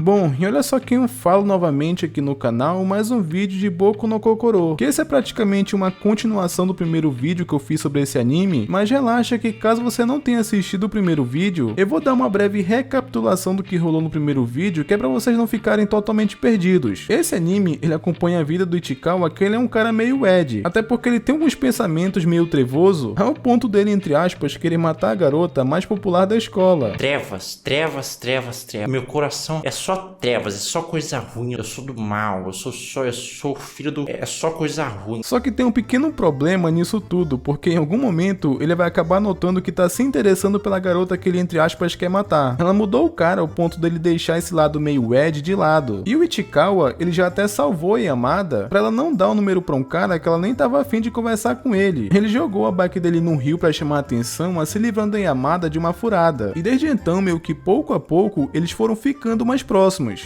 Bom, e olha só quem eu falo novamente aqui no canal, mais um vídeo de Boku no Kokoro, que esse é praticamente uma continuação do primeiro vídeo que eu fiz sobre esse anime, mas relaxa que caso você não tenha assistido o primeiro vídeo, eu vou dar uma breve recapitulação do que rolou no primeiro vídeo, que é pra vocês não ficarem totalmente perdidos. Esse anime, ele acompanha a vida do Ichikawa, que ele é um cara meio Ed, até porque ele tem alguns pensamentos meio trevoso, ao ponto dele, entre aspas, querer matar a garota mais popular da escola. Trevas, trevas, trevas, trevas. Meu coração é só trevas, é só coisa ruim. Eu sou do mal, eu sou filho do... É só coisa ruim. Só que tem um pequeno problema nisso tudo, porque em algum momento ele vai acabar notando que tá se interessando pela garota que ele, entre aspas, quer matar. Ela mudou o cara ao ponto dele deixar esse lado meio Ed de lado. E o Ichikawa, ele já até salvou a Yamada pra ela não dar o número pra um cara que ela nem tava afim de conversar com ele. Ele jogou a bike dele no rio pra chamar a atenção, se livrando da Yamada de uma furada. E desde então, meio que pouco a pouco, eles foram ficando mais próximos.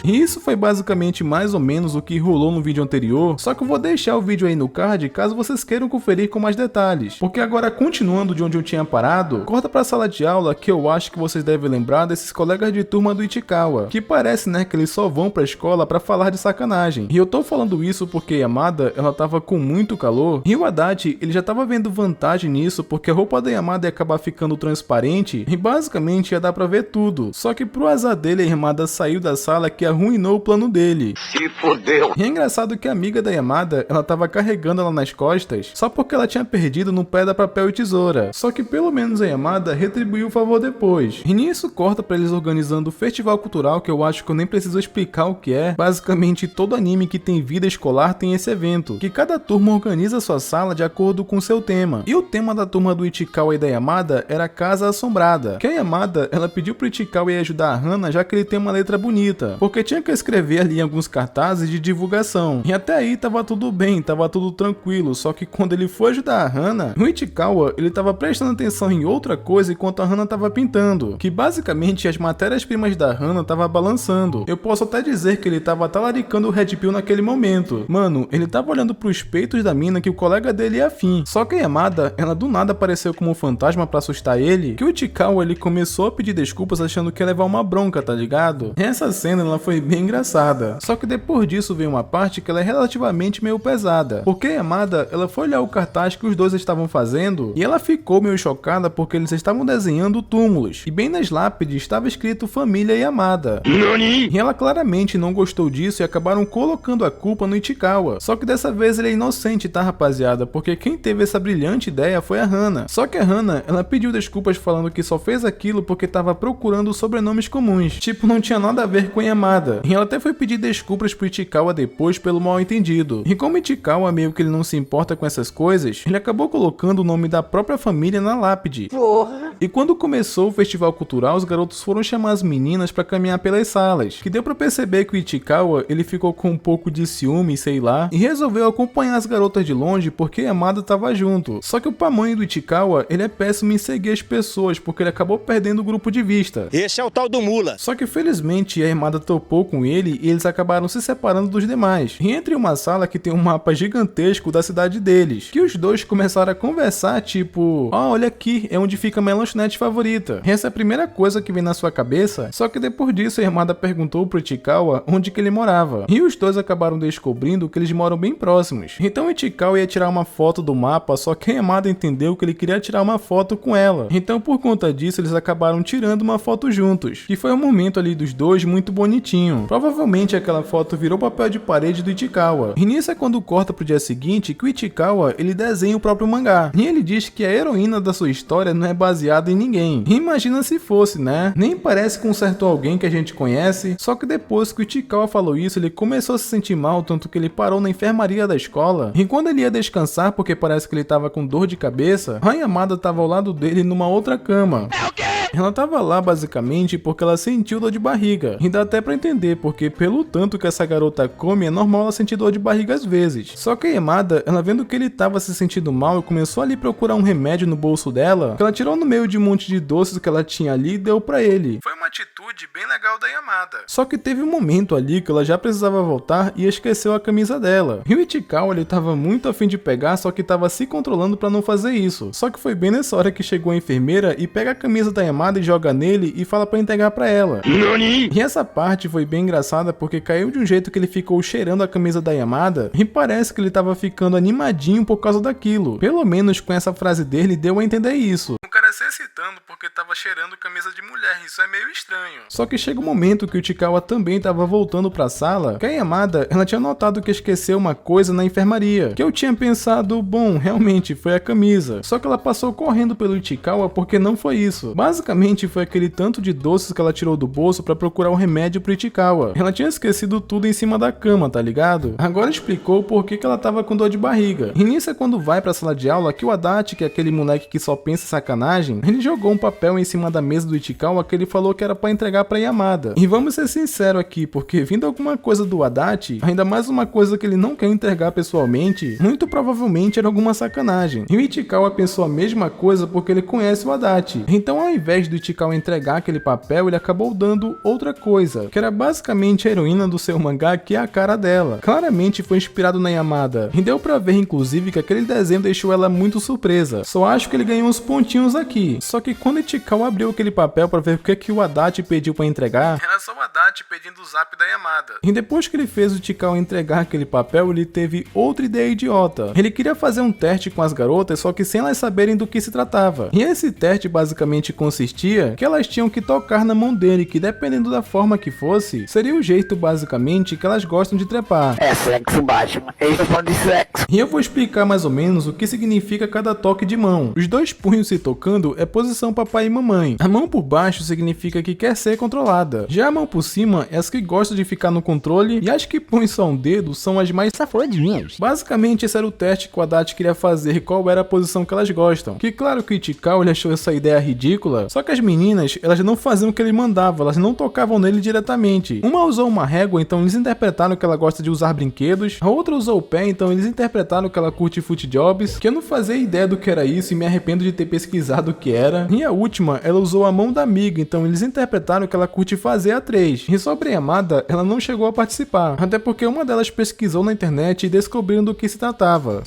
E isso foi basicamente mais ou menos o que rolou no vídeo anterior, só que eu vou deixar o vídeo aí no card caso vocês queiram conferir com mais detalhes. Porque agora, continuando de onde eu tinha parado, corta pra sala de aula que eu acho que vocês devem lembrar desses colegas de turma do Ichikawa, que parece, né, que eles só vão pra escola pra falar de sacanagem. E eu tô falando isso porque a Yamada, ela tava com muito calor, e o Adachi, ele já tava vendo vantagem nisso, porque a roupa da Yamada ia acabar ficando transparente, e basicamente ia dar pra ver tudo. Só que pro azar dele, a Yamada saiu da sala que arruinou o plano dele. Se fodeu! E é engraçado que a amiga da Yamada, ela tava carregando ela nas costas, só porque ela tinha perdido no pé da papel e tesoura. Só que pelo menos a Yamada retribuiu o favor depois. E nisso corta pra eles organizando o festival cultural, que eu acho que eu nem preciso explicar o que é. Basicamente todo anime que tem vida escolar tem esse evento, que cada turma organiza sua sala de acordo com seu tema. E o tema da turma do Ichikawa e da Yamada era Casa Assombrada, que a Yamada, ela pediu pro Ichikawa ir ajudar a Hana, já que ele tem uma letra bonita, porque tinha que escrever ali alguns cartazes de divulgação. E até aí tava tudo bem, tava tudo tranquilo, só que quando ele foi ajudar a Hana, o Ichikawa, ele tava prestando atenção em outra coisa enquanto a Hana tava pintando, que basicamente as matérias-primas da Hana tava balançando. Eu posso até dizer que ele tava talaricando o Red Pill naquele momento. Mano, ele tava olhando pros peitos da mina que o colega dele é afim. Só que a Yamada, ela do nada apareceu como um fantasma pra assustar ele, que o Ichikawa, ele começou a pedir desculpas achando que ia levar uma bronca, tá ligado? Essa cena, ela foi bem engraçada. Só que depois disso veio uma parte que ela é relativamente meio pesada, porque a Yamada, ela foi olhar o cartaz que os dois estavam fazendo, e ela ficou meio chocada porque eles estavam desenhando túmulos, e bem nas lápides estava escrito Família Yamada. Nani? E ela claramente não gostou disso e acabaram colocando a culpa no Ichikawa. Só que dessa vez ele é inocente, tá, rapaziada? Porque quem teve essa brilhante ideia foi a Hana. Só que a Hana, ela pediu desculpas falando que só fez aquilo porque tava procurando sobrenomes comuns. Tipo, não tinha nada a ver com Yamada. E ela até foi pedir desculpas pro Ichikawa depois pelo mal entendido. E como Ichikawa meio que ele não se importa com essas coisas, ele acabou colocando o nome da própria família na lápide. Porra! E quando começou o festival cultural, os garotos foram chamar as meninas pra caminhar pelas salas, que deu pra perceber que o Ichikawa, ele ficou com um pouco de ciúme, sei lá, e resolveu acompanhar as garotas de longe porque a Yamada tava junto. Só que o tamanho do Ichikawa, ele é péssimo em seguir as pessoas, porque ele acabou perdendo o grupo de vista. Esse é o tal do Mula. Só que felizmente a Yamada topou com ele e eles acabaram se separando dos demais. E entre uma sala que tem um mapa gigantesco da cidade deles, que os dois começaram a conversar, tipo, olha aqui, é onde fica a minha lanchonete favorita. Essa é a primeira coisa que vem na sua cabeça, só que depois disso a Yamada perguntou pro Ichikawa onde que ele morava. E os dois acabaram descobrindo que eles moram bem próximos. Então o Ichikawa ia tirar uma foto do mapa, só que a Yamada entendeu que ele queria tirar uma foto com ela. Então por conta disso eles acabaram tirando uma foto juntos, que foi um momento ali dos dois muito bonitinho. Provavelmente aquela foto virou papel de parede do Ichikawa. E nisso é quando corta pro dia seguinte que o Ichikawa, ele desenha o próprio mangá. E ele diz que a heroína da sua história não é baseada em ninguém. E imagina se fosse, né? Nem parece com um certo alguém que a gente conhece. Só que depois que o Ichikawa falou isso, ele começou a se sentir mal, tanto que ele parou na enfermaria da escola. E quando ele ia descansar, porque parece que ele tava com dor de cabeça, a Yamada tava ao lado dele numa outra cama. É o quê? Ela tava lá basicamente porque ela sentiu dor de barriga. E dá até pra entender, porque pelo tanto que essa garota come, é normal ela sentir dor de barriga às vezes. Só que a Yamada, ela vendo que ele tava se sentindo mal e começou ali procurar um remédio no bolso dela, que ela tirou no meio de um monte de doces que ela tinha ali e deu pra ele. Foi uma atitude bem legal da Yamada. Só que teve um momento ali que ela já precisava voltar e esqueceu a camisa dela. E o Ichikawa, ele tava muito afim de pegar, só que tava se controlando pra não fazer isso. Só que foi bem nessa hora que chegou a enfermeira e pega a camisa da Yamada Yamada e joga nele e fala pra entregar pra ela. Nani? E essa parte foi bem engraçada porque caiu de um jeito que ele ficou cheirando a camisa da Yamada e parece que ele tava ficando animadinho por causa daquilo. Pelo menos com essa frase dele deu a entender isso. O cara se excitando porque tava cheirando camisa de mulher, isso é meio estranho. Só que chega um momento que o Ichikawa também tava voltando pra sala, que a Yamada, ela tinha notado que esqueceu uma coisa na enfermaria, que eu tinha pensado, bom, realmente foi a camisa. Só que ela passou correndo pelo Ichikawa porque não foi isso. Basicamente foi aquele tanto de doces que ela tirou do bolso pra procurar um remédio pro Ichikawa. Ela tinha esquecido tudo em cima da cama, tá ligado? Agora explicou por que ela tava com dor de barriga. E nisso é quando vai pra sala de aula que o Adachi, que é aquele moleque que só pensa em sacanagem, ele jogou um papel em cima da mesa do Ichikawa que ele falou que era pra entregar pra Yamada. E vamos ser sinceros aqui, porque vindo alguma coisa do Adachi, ainda mais uma coisa que ele não quer entregar pessoalmente, muito provavelmente era alguma sacanagem. E o Ichikawa pensou a mesma coisa porque ele conhece o Adachi. Então ao invés do Ichikawa entregar aquele papel, ele acabou dando outra coisa, que era basicamente a heroína do seu mangá, que é a cara dela. Claramente foi inspirado na Yamada. E deu pra ver inclusive que aquele desenho deixou ela muito surpresa. Só acho que ele ganhou uns pontinhos aqui. Só que quando o Ichikawa abriu aquele papel pra ver o que o Adachi pediu pra entregar, era só o Adachi pedindo o zap da Yamada. E depois que ele fez o Ichikawa entregar aquele papel, ele teve outra ideia idiota. Ele queria fazer um teste com as garotas, só que sem elas saberem do que se tratava. E esse teste basicamente consistia que elas tinham que tocar na mão dele, que dependendo da forma que fosse, seria o jeito basicamente que elas gostam de trepar. É sexo, Batman. Eles estão falando de sexo. E eu vou explicar mais ou menos o que significa cada toque de mão. Os dois punhos se tocando é posição papai e mamãe. A mão por baixo significa que quer ser controlada. Já a mão por cima é as que gostam de ficar no controle, e as que põem só um dedo são as mais safadinhas. Basicamente esse era o teste que o Adachi queria fazer, qual era a posição que elas gostam. Que claro que o Ichikawa achou essa ideia ridícula, só que as meninas, elas não faziam o que ele mandava, elas não tocavam nele diretamente. Uma usou uma régua, então eles interpretaram que ela gosta de usar brinquedos. A outra usou o pé, então eles interpretaram que ela curte foot jobs, que eu não fazia ideia do que era isso e me arrependo de ter pesquisado o que era. E a última, ela usou a mão da amiga, então eles interpretaram que ela curte fazer A3. E sobre a Yamada, ela não chegou a participar, até porque uma delas pesquisou na internet e descobriram do que se tratava.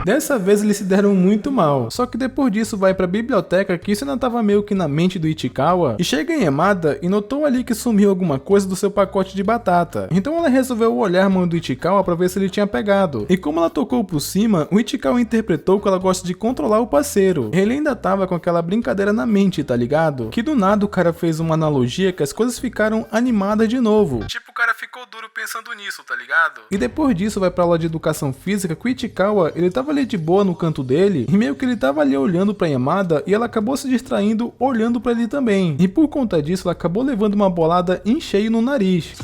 Dessa vez eles se deram muito mal, só que depois disso vai pra biblioteca, que isso ainda tava meio que na mente do Ichikawa, e chega em Yamada e notou ali que sumiu alguma coisa do seu pacote de batata. Então ela resolveu olhar a mão do Ichikawa pra ver se ele tinha pegado, e como ela tocou por cima, o Ichikawa interpretou que ela gosta de controlar o parceiro. Ele ainda tava com aquela brincadeira na mente, tá ligado? Que do nada o cara fez uma analogia que as coisas ficaram animadas de novo. Tipo, o cara ficou duro pensando nisso, tá ligado? E depois disso vai pra aula de educação física, que o Ichikawa, ele tava ali de boa no canto dele, e meio que ele tava ali olhando pra Yamada, e ela acabou se distraindo olhando pra ele também. E por conta disso ela acabou levando uma bolada em cheio no nariz.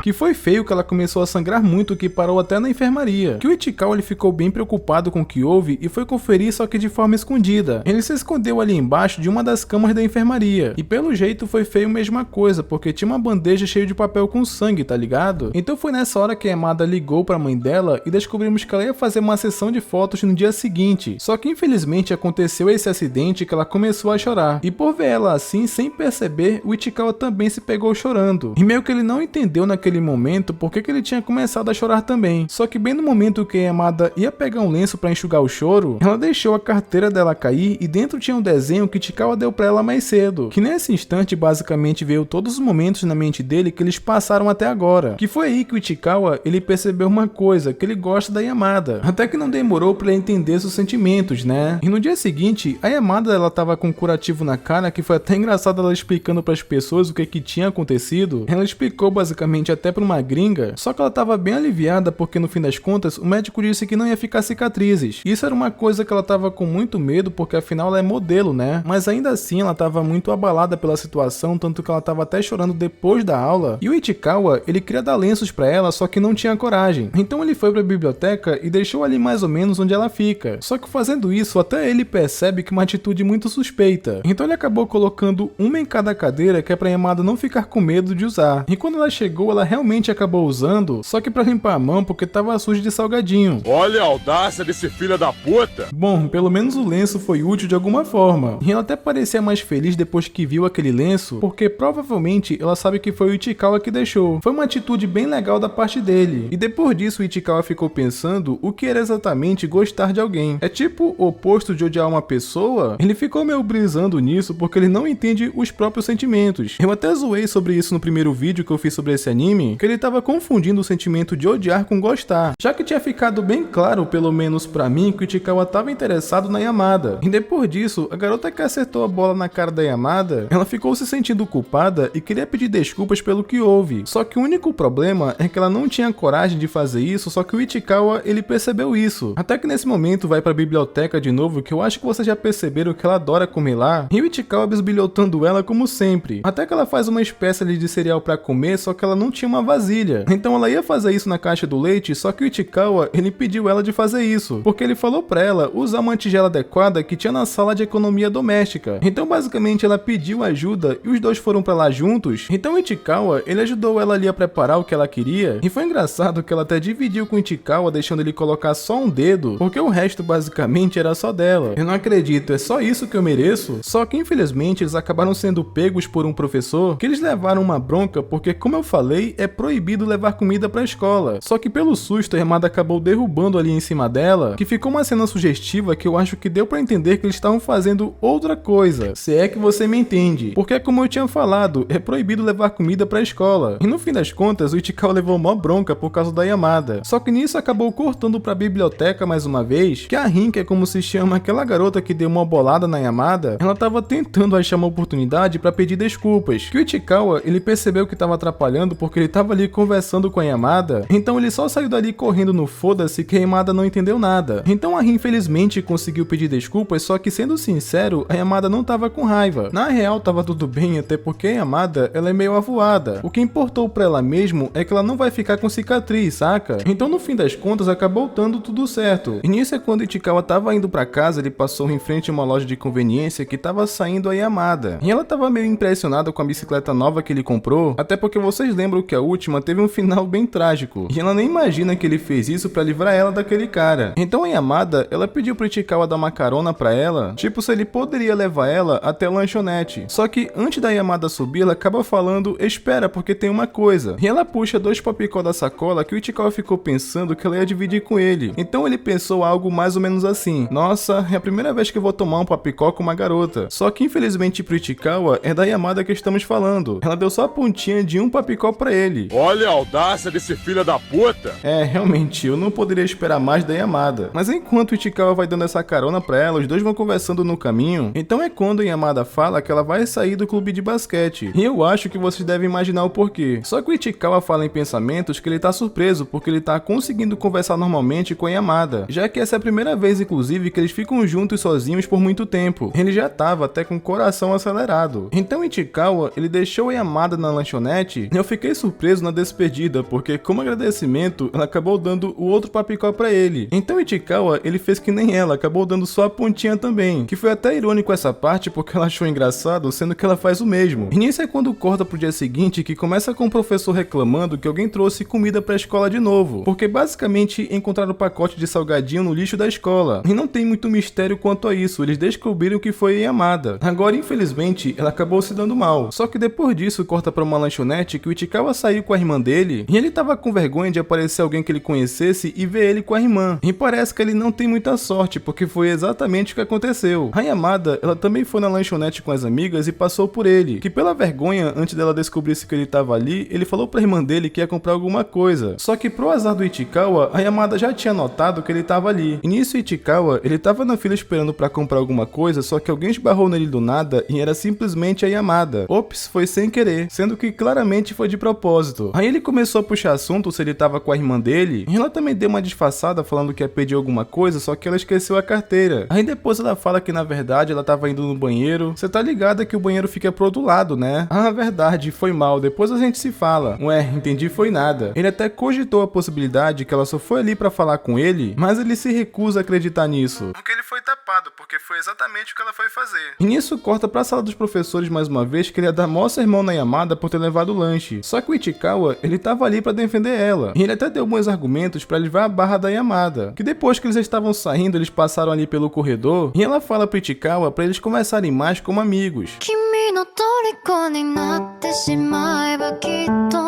Que foi feio, que ela começou a sangrar muito, que parou até na enfermaria. Que o Ichikawa ele ficou bem preocupado com o que houve e foi conferir, só que de forma escondida. Ele se escondeu ali embaixo de uma das camas da enfermaria. E pelo jeito foi feio mesma coisa, porque tinha uma bandeja cheia de papel com sangue, tá ligado? Então foi nessa hora que a Yamada ligou pra mãe dela e descobrimos que ela ia fazer uma sessão de fotos no dia seguinte. Só que infelizmente aconteceu esse acidente que ela começou a chorar. E por ver ela assim, sem perceber, o Ichikawa também se pegou chorando. E meio que ele não entendeu naquele momento porque que ele tinha começado a chorar também. Só que bem no momento que a Yamada ia pegar um lenço pra enxugar o choro, ela deixou a carteira dela cair e dentro tinha um desenho que Ichikawa deu pra ela mais cedo. Que nesse instante basicamente veio todos os momentos na mente dele que eles passaram até agora. Que foi aí que o Ichikawa ele percebeu uma coisa, que ele gosta da Yamada. Até que não demorou pra ele entender seus sentimentos, né? E no dia seguinte, a Yamada ela tava com um curativo na cara, que foi até engraçado ela explicando pras pessoas o que tinha acontecido. Ela explicou basicamente até pra uma gringa, só que ela tava bem aliviada porque no fim das contas o médico disse que não ia ficar cicatrizes. Isso era uma coisa que ela tava com muito medo porque afinal ela é modelo, né? Mas ainda assim ela tava muito abalada pela situação, tanto que ela tava até chorando depois da aula. E o Ichikawa, ele queria dar lenços pra ela, só que não tinha coragem. Então ele foi pra biblioteca e deixou ali mais ou menos onde ela fica. Só que fazendo isso, até ele percebe que uma atitude muito suspeita. Então ele acabou colocando uma em cada cadeira, que é pra Yamada não ficar com medo de usar. E quando ela chegou, ela realmente acabou usando, só que pra limpar a mão porque tava sujo de salgadinho. Olha a audácia desse filho da puta. Bom, pelo menos o lenço foi útil de alguma forma. E ela até parecia mais feliz depois que viu aquele lenço, porque provavelmente ela sabe que foi o Ichikawa que deixou. Foi uma atitude bem legal da parte dele. E depois disso o Ichikawa ficou pensando o que era exatamente gostar de alguém. É tipo o oposto de odiar uma pessoa? Ele ficou meio brisando nisso porque ele não entende os próprios sentimentos. Eu até zoei sobre isso no primeiro vídeo que eu fiz sobre esse anime, que ele tava confundindo o sentimento de odiar com gostar, já que tinha ficado bem claro, pelo menos pra mim, que o Ichikawa tava interessado na Yamada. E depois disso, a garota que acertou a bola na cara da Yamada, ela ficou se sentindo culpada e queria pedir desculpas pelo que houve. Só que o único problema é que ela não tinha coragem de fazer isso, só que o Ichikawa, ele percebeu isso. Até que nesse momento vai pra biblioteca de novo, que eu acho que vocês já perceberam que ela adora comer lá, e o Ichikawa bisbilhotando ela como sempre. Até que ela faz uma espécie de cereal pra comer, só que ela não tinha uma vasilha. Então ela ia fazer isso na caixa do leite, só que o Ichikawa, ele pediu ela de fazer isso, porque ele falou pra ela usar uma tigela adequada que tinha na sala de economia doméstica. Então basicamente ela pediu ajuda e os dois foram pra lá juntos. Então o Ichikawa, ele ajudou ela ali a preparar o que ela queria, e foi engraçado que ela até dividiu com o Ichikawa, deixando ele colocar só um dedo, porque o resto basicamente era só dela. Eu não acredito, é só isso que eu mereço? Só que infelizmente eles acabaram sendo pegos por um professor, que eles levaram uma bronca porque, como eu falei, é proibido levar comida pra escola. Só que pelo susto a Yamada acabou derrubando ali em cima dela, que ficou uma cena sugestiva que eu acho que deu pra entender que eles estavam fazendo outra coisa, se é que você me entende. Porque como eu tinha falado, é proibido levar comida pra escola. E no fim das contas, o Ichikawa levou mó bronca por causa da Yamada. Só que nisso acabou cortando pra biblioteca mais uma vez, que a Rin, que é como se chama aquela garota que deu uma bolada na Yamada, ela tava tentando achar uma oportunidade pra pedir desculpas, que o Ichikawa, ele percebeu que tava atrapalhando porque ele tava ali conversando com a Yamada, então ele só saiu dali correndo no foda-se que a Yamada não entendeu nada. Então a Rin infelizmente conseguiu pedir desculpas, só que sendo sincero, a Yamada não tava com raiva. Na real tava tudo bem, até porque a Yamada, ela é meio avoada. O que importou pra ela mesmo é que ela não vai ficar com cicatriz, saca? Então no fim das contas acabou dando tudo certo. E nisso é quando o Ichikawa tava indo pra casa, ele passou em frente a uma loja de conveniência que tava saindo a Yamada. E ela tava meio impressionada com a bicicleta nova que ele comprou, até porque vocês lembram que a última teve um final bem trágico. E ela nem imagina que ele fez isso pra livrar ela daquele cara. Então a Yamada, ela pediu pro Ichikawa dar uma carona pra ela, tipo se ele poderia levar ela até a lanchonete. Só que antes da Yamada subir, ela acaba falando, espera, porque tem uma coisa. E ela puxa 2 popicó da sacola que o Ichikawa ficou pensando que ela ia dividir com ele. Então ele pensou algo mais ou menos assim, nossa, é a primeira vez que eu vou tomar um popicó com uma garota. Só que infelizmente pro Ichikawa é da Yamada que estamos falando. Ela deu só a pontinha de um popicó pra ele. Olha a audácia desse filho da puta. É, realmente, eu não poderia esperar mais da Yamada. Mas enquanto o Ichikawa vai dando essa carona pra ela, os dois vão conversando no caminho. Então é quando a Yamada fala que ela vai sair do clube de basquete. E eu acho que vocês devem imaginar o porquê. Só que o Ichikawa fala em pensamentos que ele tá surpreso, porque ele tá conseguindo conversar normalmente com a Yamada, já que essa é a primeira vez, inclusive, que eles ficam juntos sozinhos por muito tempo. Ele já tava até com o coração acelerado. Então Ichikawa, ele deixou a Yamada na lanchonete e eu fiquei surpreso na despedida, porque como agradecimento, ela acabou dando o outro papicó pra ele. Então Ichikawa, ele fez que nem ela, acabou dando só a pontinha também, que foi até irônico essa parte, porque ela achou engraçado, sendo que ela faz o mesmo. E nisso é quando corta pro dia seguinte, que começa com o professor reclamando que alguém trouxe comida pra escola de novo, porque basicamente encontraram o pacote de salgadinho no lixo da escola. E não tem muito mistério quanto a isso, eles descobriram que foi a Yamada. Agora, infelizmente, ela acabou se dando mal. Só que depois disso, corta pra uma lanchonete que o Ichikawa saiu com a irmã dele, e ele tava com vergonha de aparecer alguém que ele conhecesse e ver ele com a irmã. E parece que ele não tem muita sorte, porque foi exatamente o que aconteceu. A Yamada, ela também foi na lanchonete com as amigas e passou por ele, que pela vergonha, antes dela descobrir que ele tava ali, ele falou pra irmã dele que ia comprar alguma coisa. Só que pro azar do Ichikawa, a Yamada já tinha notado que ele tava ali. E nisso o Ichikawa, ele tava na fila esperando pra comprar alguma coisa, só que alguém esbarrou nele do nada e era simplesmente a Yamada. Ops, foi sem querer, sendo que claramente foi de propósito. Aí ele começou a puxar assunto se ele tava com a irmã dele, e ela também deu uma disfarçada falando que ia pedir alguma coisa, só que ela esqueceu a carteira. Aí depois ela fala que na verdade ela tava indo no banheiro. Você tá ligada que o banheiro fica pro outro lado, né? Ah, verdade, foi mal, depois a gente se fala. Ué, entendi, foi nada. Ele até cogitou a possibilidade que ela só foi ali pra falar com ele, mas ele se recusa a acreditar nisso. Porque ele foi tapado, porque foi exatamente o que ela foi fazer. E nisso corta pra sala dos professores mais uma vez, que ele ia dar mó sermão na Yamada por ter levado o lanche. Só que o Ichikawa, ele tava ali pra defender ela, e ele até deu bons argumentos pra livrar a barra da Yamada, que depois que eles estavam saindo, eles passaram ali pelo corredor, e ela fala pro Ichikawa pra eles conversarem mais como amigos.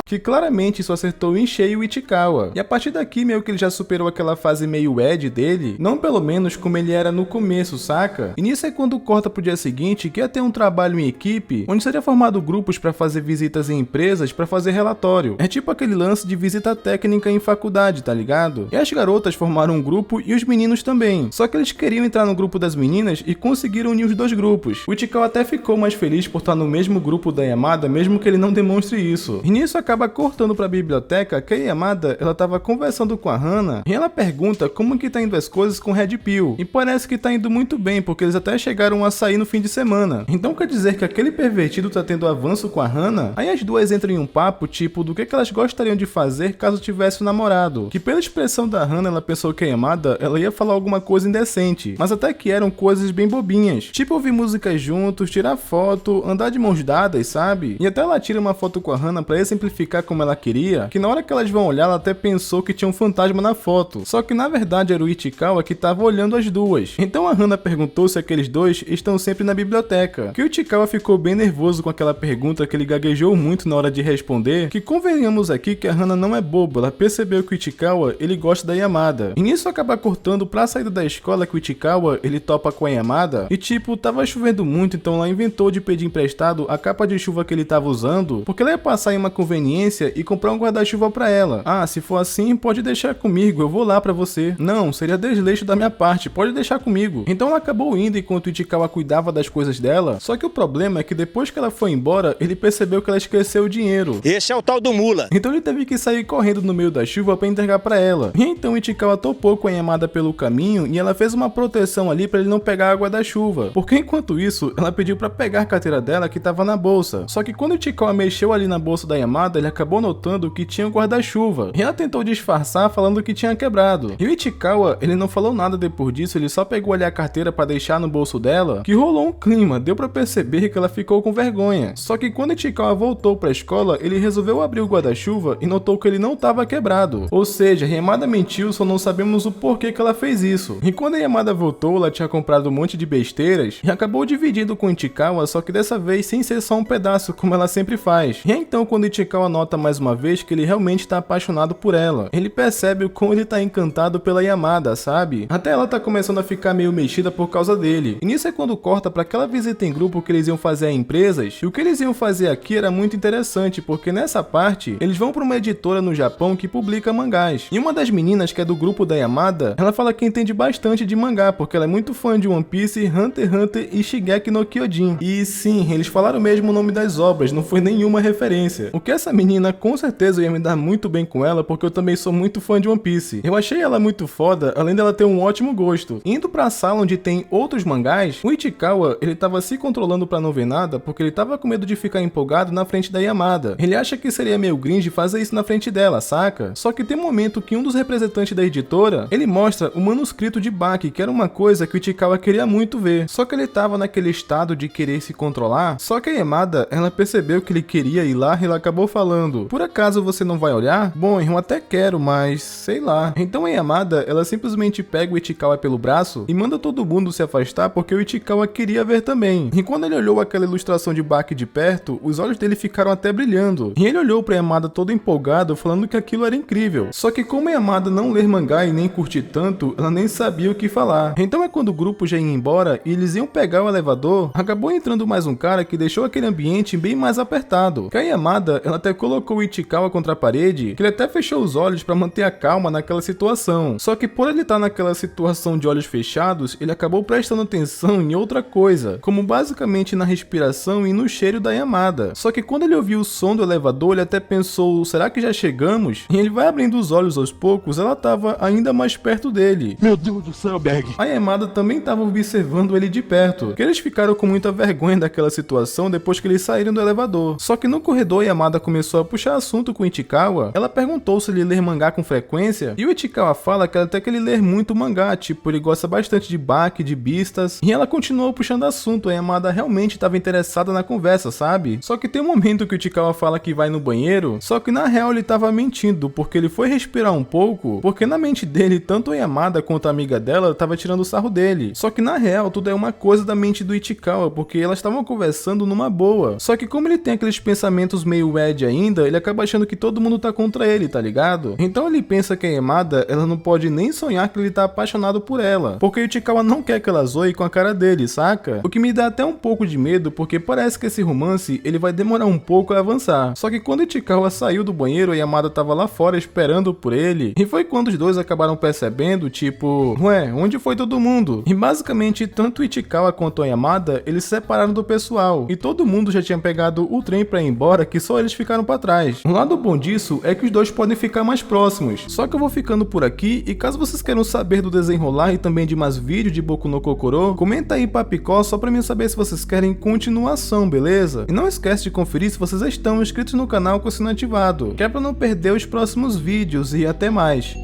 Que claramente isso acertou em cheio o Ichikawa, e a partir daqui meio que ele já superou aquela fase meio Ed dele, não pelo menos como ele era no começo, saca? E nisso é quando corta pro dia seguinte que ia ter um trabalho em equipe, onde seria formado grupos pra fazer visitas em empresas pra fazer relatório. É tipo aquele lance de visita técnica em faculdade, tá ligado? E as garotas formaram um grupo e os meninos também, só que eles queriam entrar no grupo das meninas e conseguiram unir os dois grupos. O Ichikawa até ficou mais feliz por estar no mesmo grupo da Yamada, mesmo que ele não demonstre isso. E nisso acaba cortando pra biblioteca que a Yamada, ela tava conversando com a Hana e ela pergunta como que tá indo as coisas com Red Pill. E parece que tá indo muito bem, porque eles até chegaram a sair no fim de semana. Então quer dizer que aquele pervertido tá tendo avanço com a Hana? Aí as duas entram em um papo tipo do que elas gostariam de fazer caso tivesse um namorado. Que pela expressão da Hana, ela pensou que a Yamada, ela ia falar alguma coisa indecente, mas até que eram coisas bem bobinhas, tipo ouvir músicas juntos, tirar foto, andar de mãos dadas, sabe? E até ela tira uma foto com a Hana pra exemplificar como ela queria, que na hora que elas vão olhar, ela até pensou que tinha um fantasma na foto, só que na verdade era o Ichikawa que tava olhando as duas. Então a Hana perguntou se aqueles dois estão sempre na biblioteca, que o Ichikawa ficou bem nervoso com aquela pergunta, que ele gaguejou muito na hora de responder, que convenhamos aqui que a Hana não é boba, ela percebeu que o Ichikawa, ele gosta da Yamada. E nisso acaba cortando pra saída da escola que o Ichikawa, ele topa com a Yamada, e tipo, tava chovendo muito, então ela inventou de pedir emprestado a capa de chuva que ele tava usando, porque ela ia passar em uma conveniência e comprar um guarda-chuva pra ela. Ah, se for assim, pode deixar comigo, eu vou lá pra você. Não, seria desleixo da minha parte, pode deixar comigo. Então ela acabou indo enquanto o Ichikawa cuidava das coisas dela, só que o problema é que depois que ela foi embora, ele percebeu que ela esqueceu o dinheiro. Esse é o tal do mula. Então ele teve que sair correndo no meio da chuva pra entregar pra ela. E então o Ichikawa topou com a Yamada pelo caminho e ela fez uma proteção ali pra ele não pegar a água da chuva, porque enquanto isso, ela pediu pra pegar a carteira dela que tava na bolsa. Só que quando o Ichikawa mexeu ali na bolsa da Yamada, ele acabou notando que tinha um guarda-chuva. E ela tentou disfarçar falando que tinha quebrado. E o Ichikawa, ele não falou nada depois disso, ele só pegou ali a carteira pra deixar no bolso dela, que rolou um clima, deu pra perceber que ela ficou com vergonha. Só que quando o Ichikawa voltou pra escola, ele resolveu abrir o guarda-chuva e notou que ele não tava quebrado. Ou seja, a Yamada mentiu, só não sabemos o porquê que ela fez isso. E quando a Yamada voltou, ela tinha comprado um monte de besteiras e acabou dividindo com o Ichikawa, só que dessa vez sem ser só um pedaço, como ela sempre faz. E é então quando o Ichikawa nota mais uma vez que ele realmente tá apaixonado por ela. Ele percebe o como ele tá encantado pela Yamada, sabe? Até ela tá começando a ficar meio mexida por causa dele. E nisso é quando corta pra aquela visita em grupo que eles iam fazer a empresas. E o que eles iam fazer aqui era muito interessante, porque nessa parte, eles vão pra uma editora no Japão que publica mangás. E uma das meninas, que é do grupo da Yamada, ela fala que entende bastante de mangá, porque ela é muito fã de One Piece, Hunter x Hunter e Shingeki no Kyojin. E sim, eles falaram mesmo o nome das obras, não foi nenhuma referência. O que essa menina, com certeza, ia me dar muito bem com ela, porque eu também sou muito fã de One Piece. Eu achei ela muito foda, além dela ter um ótimo gosto. Indo pra sala onde tem outros mangás, o Ichikawa, ele tava se controlando pra não ver nada, porque ele tava com medo de ficar empolgado na frente da Yamada. Ele acha que seria meio cringe fazer isso na frente dela, saca? Só que tem um momento que um dos representantes da editora, ele mostra o manuscrito de Baki, que era uma coisa que o Ichikawa queria muito ver. Só que ele tava naquele estado de querer se controlar, só que a Yamada, ela percebeu que ele queria ir lá e ela acabou falando: por acaso você não vai olhar? Bom, eu até quero, mas sei lá. Então a Yamada, ela simplesmente pega o Ichikawa pelo braço e manda todo mundo se afastar, porque o Ichikawa queria ver também. E quando ele olhou aquela ilustração de Baki de perto, os olhos dele ficaram até brilhando. E ele olhou pra Yamada todo empolgado, falando que aquilo era incrível. Só que como a Yamada não lê mangá e nem curte tanto, ela nem sabia o que falar. Então é quando o grupo já ia embora e eles iam pegar o elevador, acabou entrando mais um cara que deixou aquele ambiente bem mais apertado. Que a Yamada, ela até colocou o Ichikawa contra a parede, que ele até fechou os olhos pra manter a calma naquela situação. Só que por ele estar naquela situação de olhos fechados, ele acabou prestando atenção em outra coisa, como basicamente na respiração e no cheiro da Yamada. Só que quando ele ouviu o som do elevador, ele até pensou: será que já chegamos? E ele vai abrindo os olhos aos poucos, ela tava ainda mais perto dele. Meu Deus do céu, Berg. A Yamada também tava observando ele de perto, que eles ficaram com muita vergonha daquela situação depois que eles saíram do elevador. Só que no corredor, a Yamada começou a puxar assunto com o Ichikawa. Ela perguntou se ele lê mangá com frequência, e o Ichikawa fala que até que ele lê muito mangá, tipo, ele gosta bastante de Baki, de Beastars, e ela continuou puxando assunto. A Yamada realmente estava interessada na conversa, sabe? Só que tem um momento que o Ichikawa fala que vai no banheiro, só que na real ele tava mentindo, porque ele foi respirar um pouco, porque na mente dele, tanto a Yamada quanto a amiga dela tava tirando o sarro dele. Só que na real tudo é uma coisa da mente do Ichikawa, porque elas estavam conversando numa boa. Só que como ele tem aqueles pensamentos meio Ed ainda, ele acaba achando que todo mundo tá contra ele, tá ligado? Então ele pensa que a Yamada, ela não pode nem sonhar que ele tá apaixonado por ela, porque o Ichikawa não quer que ela zoe com a cara dele, saca? O que me dá até um pouco de medo, porque parece que esse romance, ele vai demorar um pouco a avançar. Só que quando o Ichikawa saiu do banheiro, a Yamada tava lá fora esperando por ele, e foi quando os dois acabaram percebendo, tipo, ué, onde foi todo mundo? E basicamente, tanto o Ichikawa quanto a Yamada, eles se separaram do pessoal, e todo mundo já tinha pegado o trem pra ir embora, que só eles ficaram pra trás. O lado bom disso é que os dois podem ficar mais próximos. Só que eu vou ficando por aqui, e caso vocês queiram saber do desenrolar e também de mais vídeos de Boku no Kokoro, comenta aí Papicó só pra mim saber se vocês querem continuação, beleza? E não esquece de conferir se vocês estão inscritos no canal com o sino ativado, que é pra não perder os próximos vídeos, e até mais.